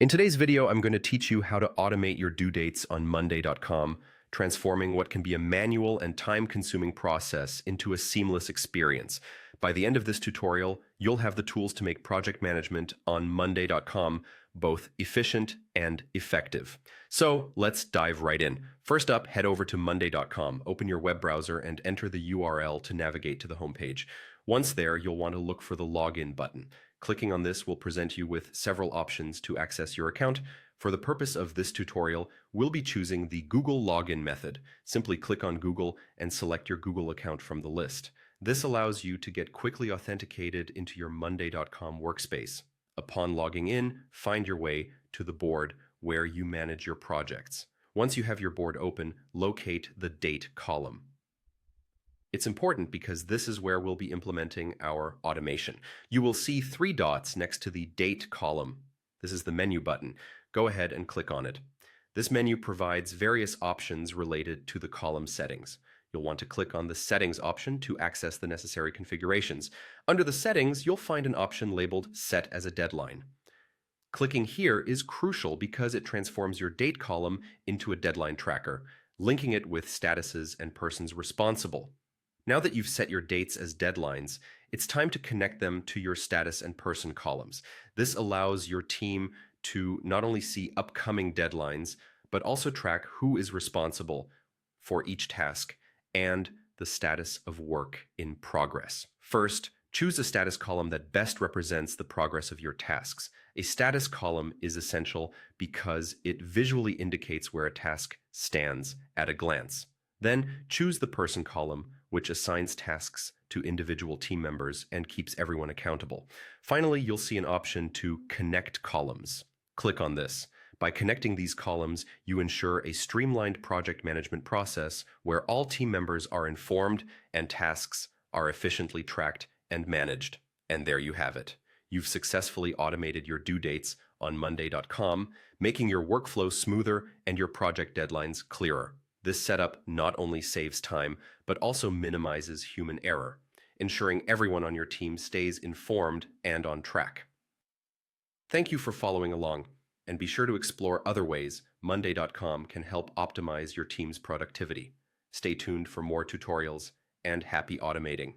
In today's video, I'm going to teach you how to automate your due dates on Monday.com, transforming what can be a manual and time-consuming process into a seamless experience. By the end of this tutorial, you'll have the tools to make project management on Monday.com both efficient and effective. So let's dive right in. First up, head over to Monday.com, open your web browser, and enter the URL to navigate to the homepage. Once there, you'll want to look for the login button. Clicking on this will present you with several options to access your account. For the purpose of this tutorial, we'll be choosing the Google login method. Simply click on Google and select your Google account from the list. This allows you to get quickly authenticated into your Monday.com workspace. Upon logging in, find your way to the board where you manage your projects. Once you have your board open, locate the date column. It's important because this is where we'll be implementing our automation. You will see 3 dots next to the date column. This is the menu button. Go ahead and click on it. This menu provides various options related to the column settings. You'll want to click on the settings option to access the necessary configurations. Under the settings, you'll find an option labeled Set as a Deadline. Clicking here is crucial because it transforms your date column into a deadline tracker, linking it with statuses and persons responsible. Now that you've set your dates as deadlines, it's time to connect them to your status and person columns. This allows your team to not only see upcoming deadlines, but also track who is responsible for each task and the status of work in progress. First, choose a status column that best represents the progress of your tasks. A status column is essential because it visually indicates where a task stands at a glance. Then choose the person column, which assigns tasks to individual team members and keeps everyone accountable. Finally, you'll see an option to connect columns. Click on this. By connecting these columns, you ensure a streamlined project management process where all team members are informed and tasks are efficiently tracked and managed. And there you have it. You've successfully automated your due dates on Monday.com, making your workflow smoother and your project deadlines clearer. This setup not only saves time, but also minimizes human error, ensuring everyone on your team stays informed and on track. Thank you for following along, and be sure to explore other ways Monday.com can help optimize your team's productivity. Stay tuned for more tutorials, and happy automating.